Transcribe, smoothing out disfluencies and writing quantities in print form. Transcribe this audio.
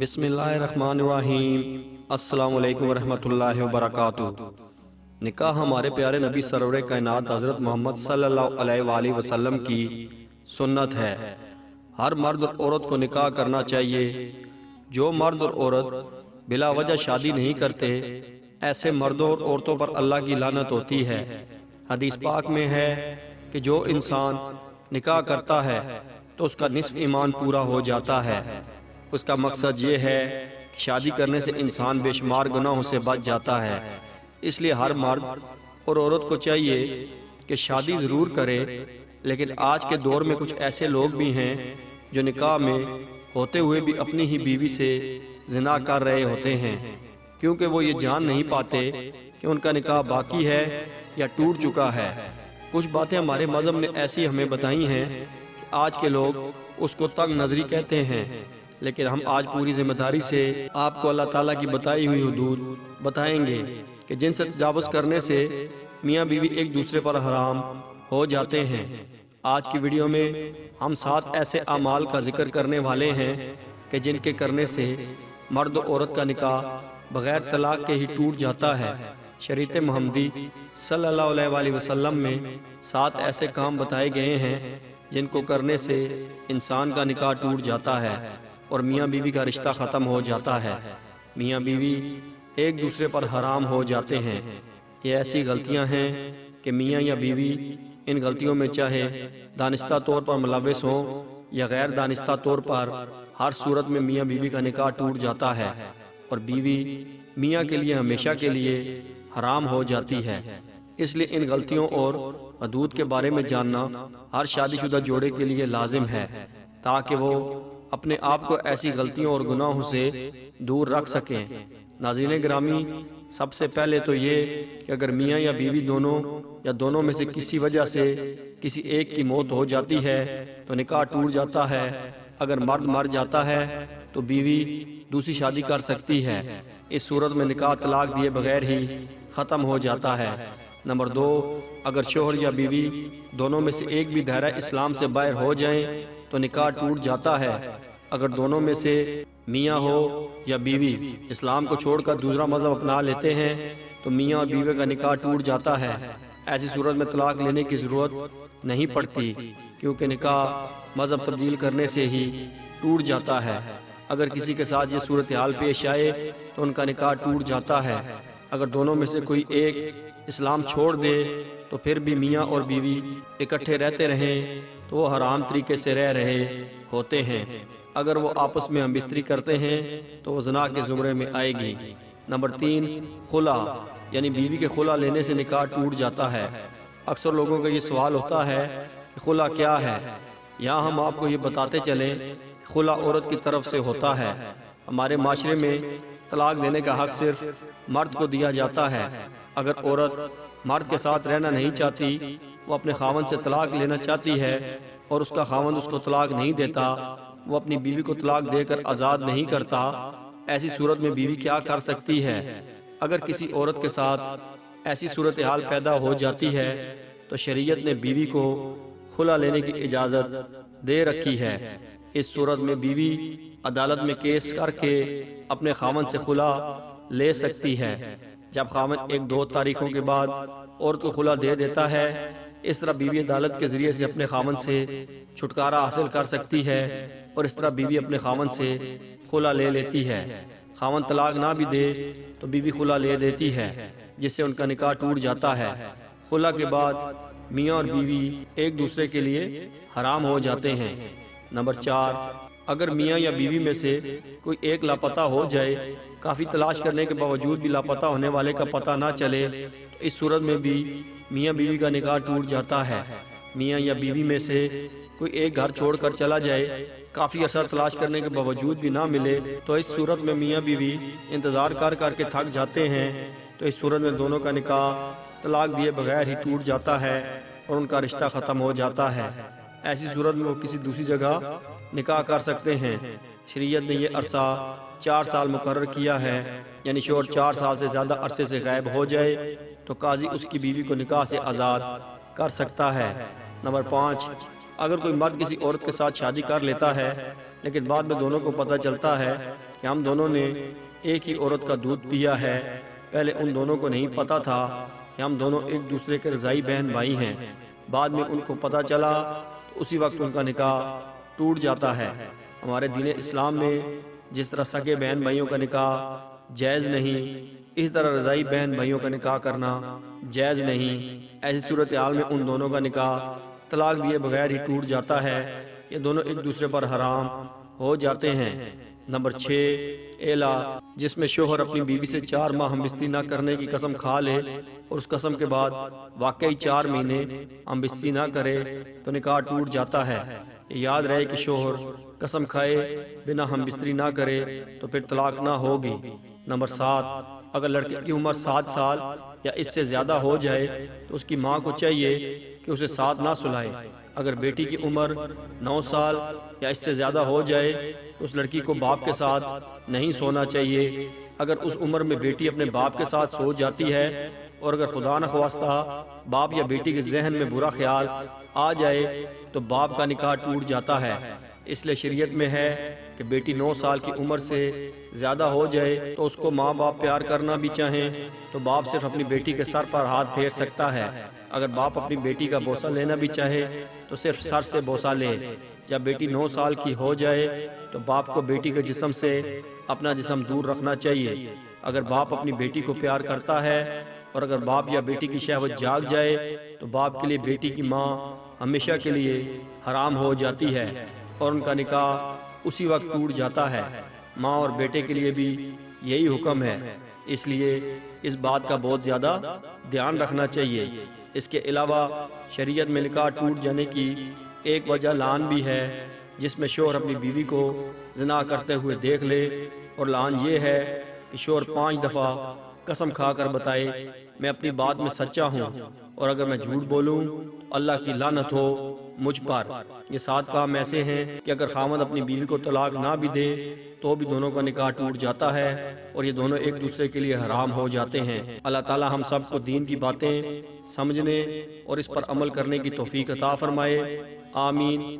بسم اللہ الرحمن الرحیم۔ السلام علیکم ورحمۃ اللہ وبرکاتہ۔ نکاح ہمارے پیارے نبی سرور کائنات حضرت محمد صلی اللہ علیہ وآلہ وسلم کی سنت ہے۔ ہر مرد اور عورت کو نکاح کرنا چاہیے۔ جو مرد اور عورت بلا وجہ شادی نہیں کرتے، ایسے مردوں اور عورتوں پر اللہ کی لعنت ہوتی ہے۔ حدیث پاک میں ہے کہ جو انسان نکاح کرتا ہے تو اس کا نصف ایمان پورا ہو جاتا ہے۔ اس کا مقصد یہ ہے کہ شادی کرنے سے انسان بے شمار گناہوں سے بچ جاتا ہے۔ اس لیے ہر مرد اور عورت کو چاہیے کہ شادی ضرور کرے، لیکن آج کے دور میں کچھ ایسے لوگ بھی ہیں جو نکاح میں ہوتے ہوئے بھی اپنی ہی بیوی سے زنا کر رہے ہوتے ہیں، کیونکہ وہ یہ جان نہیں پاتے کہ ان کا نکاح باقی ہے یا ٹوٹ چکا ہے۔ کچھ باتیں ہمارے مذہب نے ایسی ہمیں بتائی ہیں کہ آج کے لوگ اس کو تنگ نظری کہتے ہیں، لیکن ہم آج پوری ذمہ داری سے آپ کو اللہ تعالیٰ کی بتائی ہوئی حدود بتائیں گے کہ جن سے تجاوز کرنے سے میاں بیوی ایک دوسرے پر حرام ہو جاتے ہیں۔ آج کی ویڈیو میں ہم 7 ایسے اعمال کا ذکر کرنے والے ہیں کہ جن کے کرنے سے مرد و عورت کا نکاح بغیر طلاق کے ہی ٹوٹ جاتا ہے۔ شریعت محمدی صلی اللہ علیہ وآلہ وسلم میں 7 ایسے کام بتائے گئے ہیں جن کو کرنے سے انسان کا نکاح ٹوٹ جاتا ہے اور میاں بیوی کا رشتہ ختم ہو جاتا ہے، میاں بیوی ایک دوسرے پر حرام ہو جاتے ہیں۔ یہ ایسی غلطیاں ہیں کہ میاں یا بیوی ان غلطیوں میں چاہے دانستہ طور پر ملوث ہوں یا غیر دانستہ طور پر، ہر صورت میں میاں بیوی کا نکاح ٹوٹ جاتا ہے اور بیوی میاں کے لیے ہمیشہ کے لیے حرام ہو جاتی ہے۔ اس لیے ان غلطیوں اور حدود کے بارے میں جاننا ہر شادی شدہ جوڑے کے لیے لازم ہے، تاکہ وہ اپنے آپ کو ایسی غلطیوں اور گناہوں سے دور رکھ سکیں۔ ناظرین گرامی، سب سے پہلے تو یہ کہ اگر میاں یا بیوی دونوں یا دونوں میں سے کسی وجہ سے کسی ایک کی موت ہو جاتی ہے تو نکاح ٹوٹ جاتا ہے۔ اگر مرد مر جاتا ہے تو بیوی دوسری شادی کر سکتی ہے۔ اس صورت میں نکاح طلاق دیے بغیر ہی ختم ہو جاتا ہے۔ نمبر 2، اگر شوہر یا بیوی دونوں میں سے ایک بھی دائرہ اسلام سے باہر ہو جائیں تو نکاح ٹوٹ جاتا ہے۔ اگر دونوں میں سے میاں ہو یا بیوی اسلام کو چھوڑ کر دوسرا مذہب اپنا لیتے ہیں تو میاں اور بیوی کا نکاح ٹوٹ جاتا ہے۔ ایسی صورت میں طلاق لینے کی ضرورت نہیں پڑتی، کیونکہ نکاح مذہب تبدیل کرنے سے ہی ٹوٹ جاتا ہے۔ اگر کسی کے ساتھ یہ صورتحال پیش آئے تو ان کا نکاح ٹوٹ جاتا ہے۔ اگر دونوں میں سے کوئی ایک اسلام چھوڑ دے تو پھر بھی میاں اور بیوی اکٹھے رہتے رہیں تو وہ حرام طریقے سے رہ رہے ہوتے ہیں۔ اگر وہ آپس میں ہم بستری کرتے ہیں تو وہ زنا کے زمرے میں آئے گی۔ نمبر 3، خلا، یعنی بیوی کے خلا لینے سے نکاح ٹوٹ جاتا ہے۔ اکثر لوگوں کا یہ سوال ہوتا ہے کہ خلا کیا ہے؟ یہاں ہم آپ کو یہ بتاتے چلیں کہ خلا عورت کی طرف سے ہوتا ہے۔ ہمارے معاشرے میں طلاق دینے کا حق صرف مرد کو دیا جاتا ہے۔ اگر عورت مرد کے ساتھ رہنا نہیں چاہتی، وہ اپنے خاوند سے طلاق لینا چاہتی ہے اور اس کا خاوند اس کو طلاق نہیں دیتا، وہ اپنی بیوی کو طلاق دے کر آزاد نہیں کرتا، ایسی صورت میں بیوی کیا کر سکتی ہے؟ اگر کسی عورت کے ساتھ ایسی صورتحال پیدا ہو جاتی ہے تو شریعت نے بیوی کو خلا لینے کی اجازت دے رکھی ہے۔ اس صورت میں بیوی عدالت میں کیس کر کے اپنے خاوند سے خلا لے سکتی ہے۔ جب خاوند 1-2 تاریخوں کے بعد عورت کو خلا دے دیتا ہے، اس طرح بیوی عدالت کے ذریعے سے اپنے خاوند سے چھٹکارا حاصل کر سکتی ہے اور اس طرح بیوی اپنے خاوند سے خلا لے لیتی ہے۔ خاوند طلاق نہ بھی دے تو بیوی خلا لے دیتی ہے، جس سے ان کا نکاح ٹوٹ جاتا ہے۔ خلا کے بعد میاں اور بیوی ایک دوسرے کے لیے حرام ہو جاتے ہیں۔ نمبر 4، اگر میاں یا بیوی میں سے کوئی ایک لاپتہ ہو جائے، کافی تلاش کرنے کے باوجود بھی لاپتہ ہونے والے کا پتہ نہ چلے تو اس صورت میں بھی میاں بیوی کا نکاح ٹوٹ جاتا ہے۔ میاں یا بیوی میں سے کوئی ایک گھر چھوڑ کر چلا جائے، کافی عرصہ تلاش کرنے کے باوجود بھی نہ ملے تو اس صورت میں میاں بیوی انتظار کر کر کے تھک جاتے ہیں، تو اس صورت میں دونوں کا نکاح طلاق دیے بغیر ہی ٹوٹ جاتا ہے اور ان کا رشتہ ختم ہو جاتا ہے۔ ایسی صورت میں وہ کسی دوسری جگہ نکاح کر سکتے ہیں۔ شریعت نے یہ عرصہ 4 سال مقرر کیا ہے، یعنی شوہر 4 سال سے زیادہ عرصے سے غائب ہو جائے تو قاضی اس کی بیوی کو نکاح سے آزاد کر سکتا ہے۔ نمبر 5، اگر کوئی مرد کسی عورت کے ساتھ شادی کر لیتا ہے لیکن بعد میں دونوں کو پتہ چلتا ہے کہ ہم دونوں نے ایک ہی عورت کا دودھ پیا ہے۔ پہلے ان دونوں کو نہیں پتا تھا کہ ہم دونوں ایک دوسرے کے رضائی بہن بھائی ہیں۔ بعد میں ان کو پتا چلا تو اسی وقت ان کا نکاح ٹوٹ جاتا ہے۔ ہمارے دین اسلام میں جس طرح سگے بہن بھائیوں کا نکاح جائز نہیں، اس طرح رضائی بہن بھائیوں کا نکاح کرنا جائز نہیں۔ ایسی صورتحال میں ان دونوں کا نکاح طلاق دیے بغیر ہی ٹوٹ جاتا ہے۔ یہ دونوں ایک دوسرے پر حرام ہو جاتے ہیں۔ نمبر 6 ایلا، جس میں شوہر اپنی بیوی سے 4 ماہ ہم بستری نہ کرنے کی قسم کھا لے اور اس قسم کے بعد واقعی 4 مہینے ہم بستری نہ کرے تو نکاح ٹوٹ جاتا ہے۔ یہ یاد رہے کہ شوہر قسم کھائے بنا ہم بستری نہ کرے تو پھر طلاق نہ ہوگی۔ نمبر 7 اگر لڑکے کی عمر 7 سال یا اس سے زیادہ ہو جائے تو اس کی ماں کو چاہیے کہ اسے ساتھ نہ سلائے۔ اگر بیٹی کی عمر 9 سال یا اس سے زیادہ ہو جائے تو اس لڑکی کو باپ کے ساتھ نہیں سونا چاہیے۔ اگر اس عمر میں بیٹی اپنے باپ کے ساتھ سو جاتی ہے اور اگر خدا نخواستہ باپ یا بیٹی کے ذہن میں برا خیال آ جائے تو باپ کا نکاح ٹوٹ جاتا ہے۔ اس لیے شریعت میں ہے کہ بیٹی 9 سال کی عمر سے زیادہ ہو جائے تو اس کو ماں باپ پیار کرنا بھی چاہیں تو باپ صرف اپنی بیٹی کے سر پر ہاتھ پھیر سکتا ہے۔ اگر باپ اپنی بیٹی کا بوسہ لینا بھی چاہے تو صرف سر سے بوسہ لے۔ جب بیٹی 9 سال کی ہو جائے تو باپ کو بیٹی کے جسم سے اپنا جسم دور رکھنا چاہیے۔ اگر باپ اپنی بیٹی کو پیار کرتا ہے اور اگر باپ یا بیٹی کی شہوت جاگ جائے تو باپ کے لیے بیٹی کی ماں ہمیشہ کے لیے حرام ہو جاتی ہے اور ان کا نکاح اسی وقت ٹوٹ جاتا ہے۔ ماں اور بیٹے کے لیے بھی یہی حکم ہے، اس لیے اس بات کا بہت زیادہ دھیان رکھنا چاہیے۔ اس کے علاوہ شریعت میں نکاح ٹوٹ جانے کی ایک وجہ لعان بھی ہے، جس میں شوہر اپنی بیوی کو زنا کرتے ہوئے دیکھ لے، اور لعان یہ ہے کہ شوہر 5 دفعہ قسم کھا کر بتائے میں اپنی بات میں سچا ہوں اور اگر میں جھوٹ بولوں تو اللہ کی لعنت ہو مجھ پر۔ یہ 7 کام ایسے ہیں کہ اگر خاوند اپنی بیوی کو طلاق نہ بھی دے تو بھی دونوں کا نکاح ٹوٹ جاتا ہے اور یہ دونوں ایک دوسرے کے لیے حرام ہو جاتے ہیں۔ اللہ تعالی ہم سب کو دین کی باتیں سمجھنے اور اس پر عمل کرنے کی توفیق عطا فرمائے، آمین۔